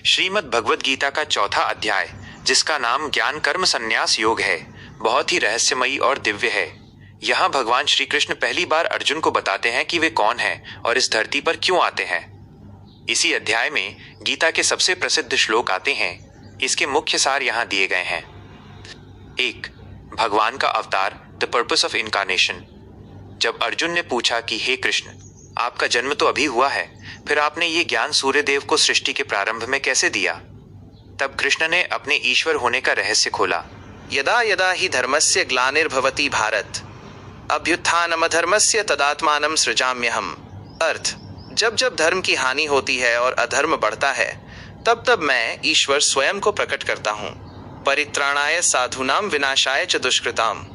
श्रीमद् भगवद गीता का चौथा अध्याय, जिसका नाम ज्ञान कर्म संन्यास योग है, बहुत ही रहस्यमयी और दिव्य है। यहाँ भगवान श्री कृष्ण पहली बार अर्जुन को बताते हैं कि वे कौन हैं और इस धरती पर क्यों आते हैं। इसी अध्याय में गीता के सबसे प्रसिद्ध श्लोक आते हैं। इसके मुख्य सार यहाँ दिए गए हैं। 1. भगवान का अवतार, द पर्पस ऑफ इनकारनेशन। जब अर्जुन ने पूछा कि हे कृष्ण, आपका जन्म तो अभी हुआ है, फिर आपने ये ज्ञान सूर्यदेव को सृष्टि के प्रारंभ में कैसे दिया? तब कृष्ण ने अपने ईश्वर होने का रहस्य खोला। यदा यदा हि धर्मस्य ग्लानिर्भवति भारत अभ्युत्थानमधर्मस्य तदात्मानं सृजाम्यहम्। अर्थ, जब जब धर्म की हानि होती है और अधर्म बढ़ता है, तब तब मैं ईश्वर स्वयं को प्रकट करता हूँ। परित्राणाय साधूनां विनाशाय च दुष्कृताम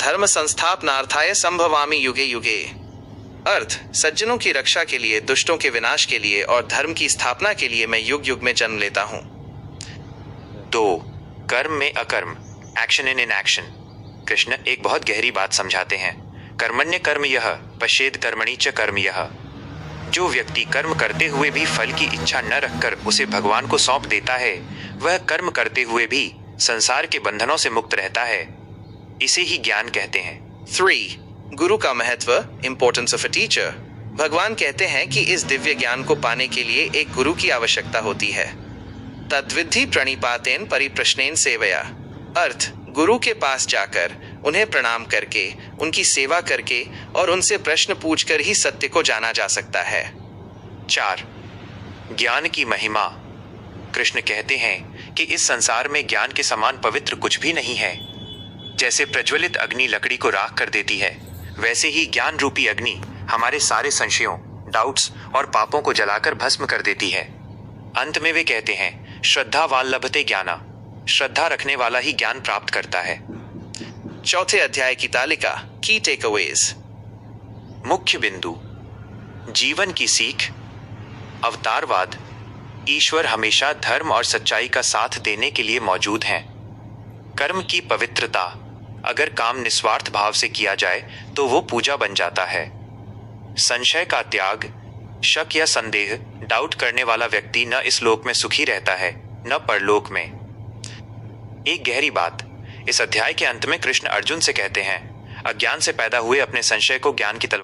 धर्म संस्थापनार्थाय संभवामि युगे युगे। अर्थ, सज्जनों की रक्षा के लिए, दुष्टों के विनाश के लिए और धर्म की स्थापना के लिए मैं युग युग में जन्म लेता हूँ। 2. कर्म में अकर्म, एक्शन इन एक्शन। कृष्ण एक बहुत गहरी बात समझाते हैं। कर्मण्य कर्म यह पश्येद कर्मणि च कर्म यह। जो व्यक्ति कर्म करते हुए भी फल की इच्छा न रखकर उसे भगवान को सौंप देता है, वह कर्म करते हुए भी संसार के बंधनों से मुक्त रहता है। इसे ही ज्ञान कहते हैं। 3. गुरु का महत्व, इम्पोर्टेंस ऑफ अ टीचर। भगवान कहते हैं कि इस दिव्य ज्ञान को पाने के लिए एक गुरु की आवश्यकता होती है। तद्विद्धि प्रणिपातेन परिप्रश्नेन सेवया। अर्थ, गुरु के पास जाकर, उन्हें प्रणाम करके, उनकी सेवा करके और उनसे प्रश्न पूछकर ही सत्य को जाना जा सकता है। 4. ज्ञान की महिमा। कृष्ण कहते हैं कि इस संसार में ज्ञान के समान पवित्र कुछ भी नहीं है। जैसे प्रज्वलित अग्नि लकड़ी को राख कर देती है, वैसे ही ज्ञान रूपी अग्नि हमारे सारे संशयों, डाउट्स और पापों को जलाकर भस्म कर देती है। अंत में वे कहते हैं, श्रद्धावान लभते ज्ञाना। श्रद्धा रखने वाला ही ज्ञान प्राप्त करता है। चौथे अध्याय की तालिका, की टेकअवेज। मुख्य बिंदु, जीवन की सीख, अवतारवाद। ईश्वर हमेशा धर्म और सच्चाई का साथ देने के लिए मौजूद हैं। कर्म की पवित्रता, अगर काम निस्वार्थ भाव से किया जाए तो वो पूजा बन जाता है। संशय का त्याग, शक या संदेह, डाउट करने वाला व्यक्ति न इस लोक में सुखी रहता है, न परलोक में। एक गहरी बात, इस अध्याय के अंत में कृष्ण अर्जुन से कहते हैं, अज्ञान से पैदा हुए अपने संशय को ज्ञान की तलवार